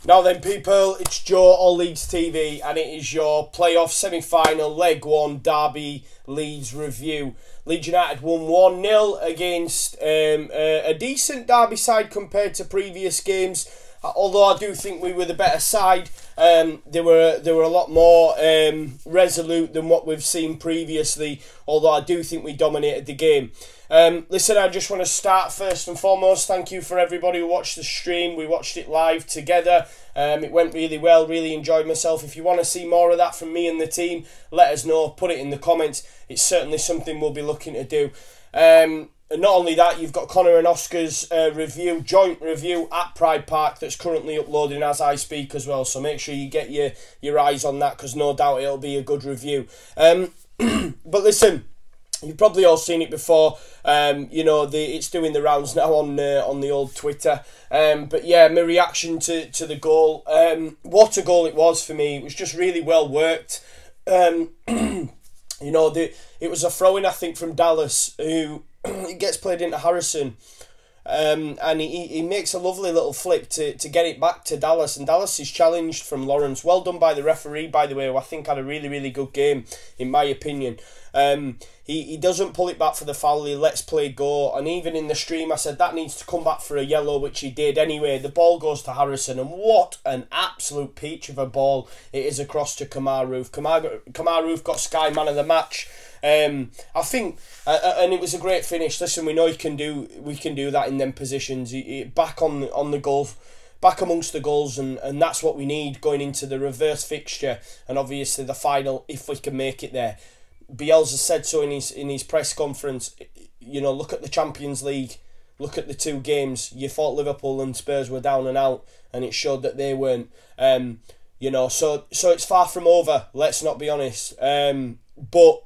Now then, people, it's Joe or Leeds TV, and it is your playoff semi-final leg 1 Derby Leeds review. Leeds United won 1-0 against a decent Derby side compared to previous games. Although I do think we were the better side, they were a lot more resolute than what we've seen previously. Although I do think we dominated the game. Listen, I just want to start first and foremost. Thank you for everybody who watched the stream. We watched it live together. It went really well. Really enjoyed myself. If you want to see more of that from me and the team, let us know. Put it in the comments. It's certainly something we'll be looking to do. And not only that, you've got Conor and Oscar's joint review at Pride Park that's currently uploading as I speak as well. So make sure you get your eyes on that, because no doubt it'll be a good review. But listen, you've probably all seen it before. You know, it's doing the rounds now on the old Twitter. But yeah, my reaction to the goal. What a goal it was for me. It was just really well worked. You know, it was a throw-in, I think, from Dallas, who it gets played into Harrison. And he makes a lovely little flip to get it back to Dallas. And Dallas is challenged from Lawrence. Well done by the referee, by the way, who I think had a really, really good game, in my opinion. He doesn't pull it back for the foul. He lets play go. And even in the stream, I said that needs to come back for a yellow, which he did. Anyway, the ball goes to Harrison. And what an absolute peach of a ball it is across to Kamaru. Kamaru got Sky man of the match. I think, and it was a great finish. Listen, we know we can do that in them positions. Back on the goal, back amongst the goals, and that's what we need going into the reverse fixture, and obviously the final, if we can make it there. Bielsa said so in his press conference. You know, look at the Champions League. Look at the 2 games. You thought Liverpool and Spurs were down and out, and it showed that they weren't. You know, so it's far from over. Let's not be honest. But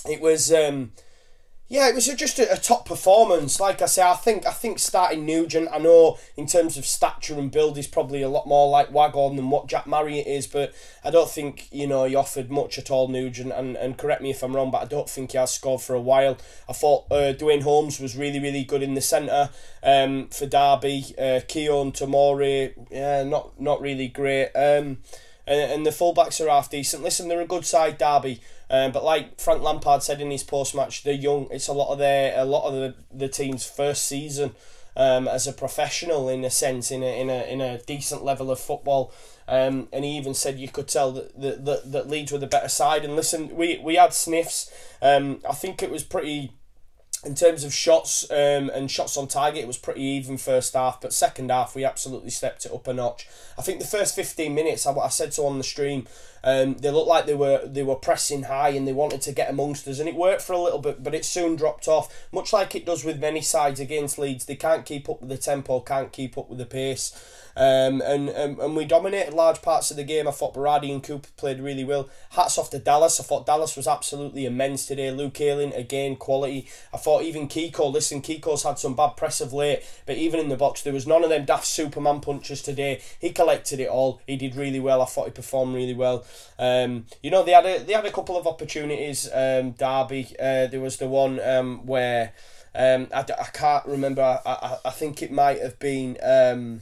it was, yeah, it was just a top performance. Like I say, I think starting Nugent, I know in terms of stature and build, he's probably a lot more like Wagon than what Jack Marriott is, but I don't think, you know, he offered much at all, Nugent, and correct me if I'm wrong, but I don't think he has scored for a while. I thought Dwayne Holmes was really, really good in the centre for Derby. Keown, Tomori, yeah, not really great. And the fullbacks are half decent. Listen, they're a good side, Derby. But like Frank Lampard said in his post-match, they're young. It's a lot of the team's first season as a professional, in a sense, in a decent level of football. And he even said you could tell that Leeds were the better side. And listen, we had sniffs. I think it was pretty, in terms of shots and shots on target, it was pretty even first half, but second half we absolutely stepped it up a notch. I think the first 15 minutes, I said so on the stream, they looked like they were pressing high and they wanted to get amongst us, and it worked for a little bit, but it soon dropped off, much like it does with many sides against Leeds. They can't keep up with the tempo, can't keep up with the pace. And we dominated large parts of the game. I thought Berardi and Cooper played really well. Hats off to Dallas. I thought Dallas was absolutely immense today. Luke Ayling, again, quality. I thought even Kiko, listen, Kiko's had some bad press of late, but even in the box, there was none of them daft Superman punches today. He collected it all. He did really well. I thought he performed really well. You know, they had a couple of opportunities, Derby. There was the one where I can't remember. I think it might have been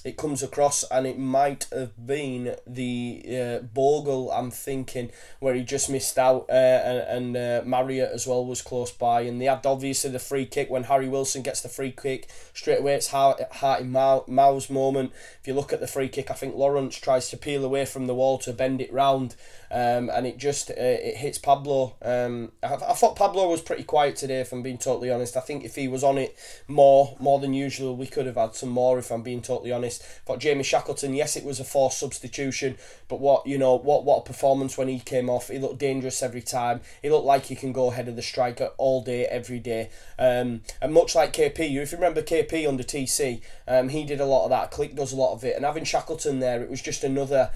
it comes across, and it might have been the Bogle, I'm thinking, where he just missed out, and Marriott as well was close by, and they had obviously the free kick when Harry Wilson gets the free kick straight away. It's heart in mouth's moment. If you look at the free kick, I think Lawrence tries to peel away from the wall to bend it round, and it just it hits Pablo. I thought Pablo was pretty quiet today, if I'm being totally honest. I think if he was on it more than usual, we could have had some more, if I'm being totally honest. But Jamie Shackleton, yes, it was a forced substitution, but what a performance when he came off. He looked dangerous every time. He looked like he can go ahead of the striker all day, every day. And much like KP, if you remember KP under TC, he did a lot of that. Click does a lot of it, and having Shackleton there, it was just another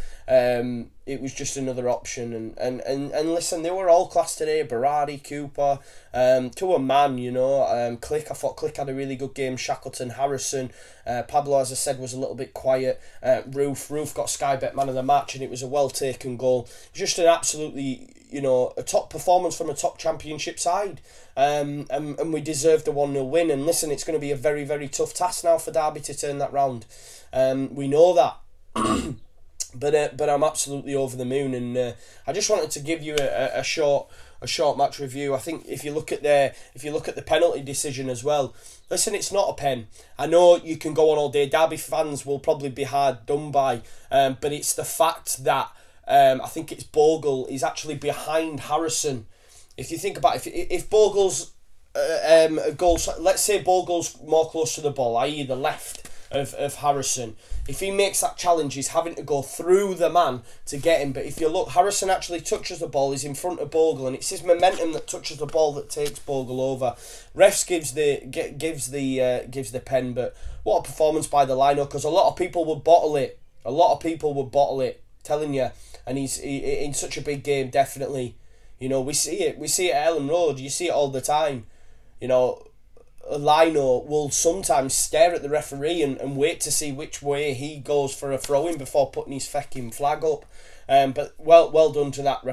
it was just another option. And listen, they were all class today. Berardi, Cooper, to a man, you know. Click, I thought Click had a really good game. Shackleton, Harrison, Pablo, as I said, was a little bit quiet. Roof got Sky Bet man of the match, and it was a well taken goal. Just an absolutely, you know, a top performance from a top championship side. And we deserved a 1-0 win. And listen, it's going to be a very, very tough task now for Derby to turn that round. We know that. But I'm absolutely over the moon, and I just wanted to give you a short match review. I think if you look at the penalty decision as well, listen, it's not a pen. I know you can go on all day. Derby fans will probably be hard done by, but it's the fact that I think it's Bogle is actually behind Harrison. If you think about it, if Bogle's goals, let's say Bogle's more close to the ball, i.e. the left of Harrison. If he makes that challenge, he's having to go through the man to get him. But if you look, Harrison actually touches the ball. He's in front of Bogle, and it's his momentum that touches the ball that takes Bogle over. Refs gives the pen, but what a performance by the lino, because a lot of people would bottle it. Telling you, and he's in such a big game. Definitely, you know, we see it at Ellen Road. You see it all the time. You know, Lino will sometimes stare at the referee and wait to see which way he goes for a throw-in before putting his fecking flag up. But well done to that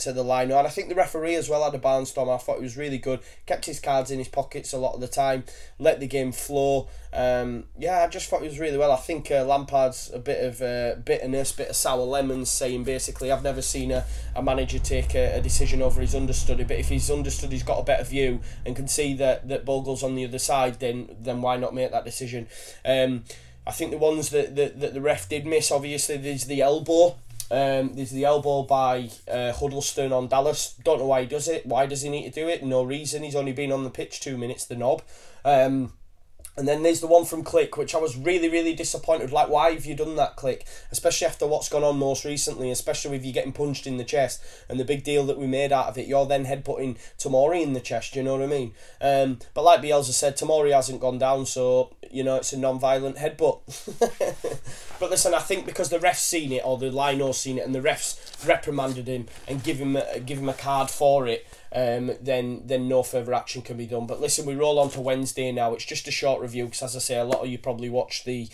to the Lino, and I think the referee as well had a barnstorm. I thought it was really good. Kept his cards in his pockets a lot of the time. Let the game flow. Yeah, I just thought it was really well. I think Lampard's a bit of bitterness, bit of sour lemons, saying basically, I've never seen a manager take a decision over his understudy. But if his understudy's got a better view and can see that Bogle's on the other side, then why not make that decision? I think the ones that the ref did miss, obviously, there's the elbow. There's the elbow by Huddleston on Dallas. Don't know why he does it. Why does he need to do it? No reason. He's only been on the pitch 2 minutes, the knob. And then there's the one from Click, which I was really, really disappointed. Like, why have you done that, Click? Especially after what's gone on most recently, especially with you getting punched in the chest and the big deal that we made out of it. You're then headbutting Tomori in the chest, do you know what I mean? But like Bielsa said, Tomori hasn't gone down, so, you know, it's a non-violent headbutt. But listen, I think because the ref's seen it, or the Lino's seen it, and the ref's reprimanded him and give him a card for it, then no further action can be done. But listen, we roll on to Wednesday now. It's just a short review because, as I say, a lot of you probably watched the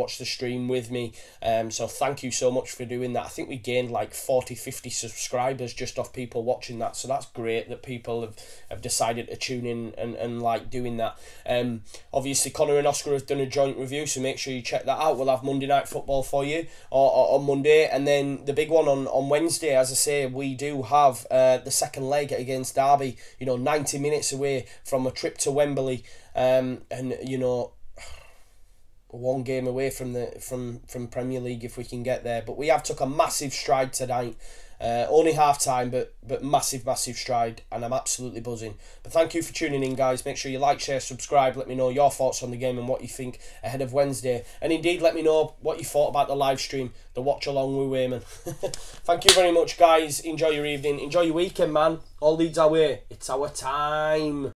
stream with me. So thank you so much for doing that. I think we gained like 40-50 subscribers just off people watching that. So that's great that people have decided to tune in and like doing that. Obviously, Conor and Oscar have done a joint review, so make sure you check that out. We'll have Monday Night Football for you or on Monday, and then the big one on Wednesday. As I say, we do have the second leg against Derby, you know, 90 minutes away from a trip to Wembley, and you know, one game away from Premier League if we can get there. But we have took a massive stride tonight. Only half time, but massive stride, and I'm absolutely buzzing. But thank you for tuning in, guys. Make sure you like, share, subscribe. Let me know your thoughts on the game and what you think ahead of Wednesday. And indeed, let me know what you thought about the live stream, the watch along with Wainman. Thank you very much, guys. Enjoy your evening. Enjoy your weekend, man. All leads our way. It's our time.